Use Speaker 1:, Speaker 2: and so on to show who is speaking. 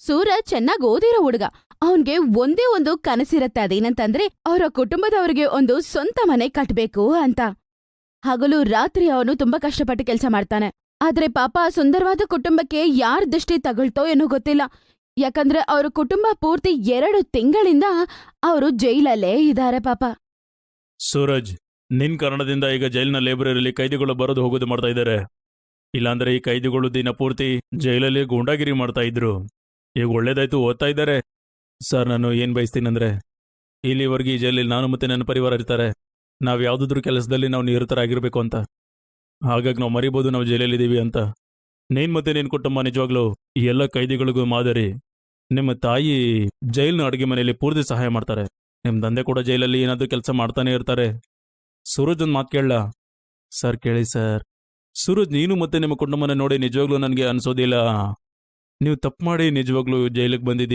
Speaker 1: ಸೂರಜ್ ಚೆನ್ನಾಗಿ ಓದಿರೋ ಹುಡುಗ. ಅವನ್ಗೆ ಒಂದೇ ಒಂದು ಕನಸಿರತ್ತೆ, ಅದೇನಂತಂದ್ರೆ ಅವರ ಕುಟುಂಬದವರಿಗೆ ಒಂದು ಸ್ವಂತ ಮನೆ ಕಟ್ಬೇಕು ಅಂತ. ಹಗಲು ರಾತ್ರಿ ಅವನು ತುಂಬಾ ಕಷ್ಟಪಟ್ಟು ಕೆಲಸ ಮಾಡ್ತಾನೆ. ಆದ್ರೆ ಪಾಪ ಆ ಸುಂದರವಾದ ಕುಟುಂಬಕ್ಕೆ ಯಾರ ದೃಷ್ಟಿ ತಗಳ್ತೋ ಏನೋ ಗೊತ್ತಿಲ್ಲ. ಯಾಕಂದ್ರೆ ಅವ್ರ ಕುಟುಂಬ ಪೂರ್ತಿ 2 ತಿಂಗಳಿಂದ ಅವರು ಜೈಲಲ್ಲೇ ಇದಾರೆ ಪಾಪ.
Speaker 2: ಸೂರಜ್, ನಿನ್ ಕಾರಣದಿಂದ ಈಗ ಜೈಲಿನ ಲೈಬ್ರರಿಯಲ್ಲಿ ಕೈದಿಗಳು ಬರೋದು ಹೋಗೋದು ಮಾಡ್ತಾ ಇದ್ದಾರೆ. ಇಲ್ಲಾಂದ್ರೆ ಈ ಕೈದಿಗಳು ದಿನ ಪೂರ್ತಿ ಜೈಲಲ್ಲಿ ಗೂಂಡಾಗಿರಿ ಮಾಡ್ತಾ ಇದ್ರು. ಈಗ ಒಳ್ಳೇದಾಯ್ತು, ಓದ್ತಾ ಇದ್ದಾರೆ. ಸರ್, ನಾನು ಏನ್ ಬಯಸ್ತೀನಂದ್ರೆ, ಇಲ್ಲಿವರೆಗೆ ಈ ಜೈಲಲ್ಲಿ ನಾನು ಮತ್ತೆ ನನ್ನ ಪರಿವಾರ ಇರ್ತಾರೆ. ನಾವು ಯಾವುದಾದ್ರೂ ಕೆಲಸದಲ್ಲಿ ನಾವು ನಿರತರಾಗಿರ್ಬೇಕು ಅಂತ. ಹಾಗಾಗಿ ನಾವು ಮರಿಬೋದು ನಾವು ಜೈಲಲ್ಲಿದ್ದೀವಿ ಅಂತ. ನೀನ್ ಮತ್ತೆ ನಿನ್ ಕುಟುಂಬ ನಿಜವಾಗ್ಲೂ ಈ ಎಲ್ಲ ಕೈದಿಗಳಿಗೂ ಮಾದರಿ. ನಿಮ್ಮ ತಾಯಿ ಜೈಲಿನ ಅಡುಗೆ ಮನೆಯಲ್ಲಿ ಪೂರ್ತಿ ಸಹಾಯ ಮಾಡ್ತಾರೆ. ನಿಮ್ಮ ತಂದೆ ಕೂಡ ಜೈಲಲ್ಲಿ ಏನಾದರೂ ಕೆಲಸ ಮಾಡ್ತಾನೆ ಇರ್ತಾರೆ. ಸೂರಜ್ ಒಂದು ಮಾತು ಕೇಳಲ್ಲ? ಸರ್ ಕೇಳಿ ಸರ್. ಸೂರಜ್, ನೀನು ಮತ್ತೆ ನಿಮ್ಮ ಕುಟುಂಬನ ನೋಡಿ ನಿಜವಾಗ್ಲೂ ನನಗೆ ಅನ್ಸೋದಿಲ್ಲ. ನೀವು ತಪ್ಪು ಮಾಡಿ ನಿಜವಾಗ್ಲೂ ಜೈಲಿಗೆ ಬಂದಿದ್ದೀವಿ.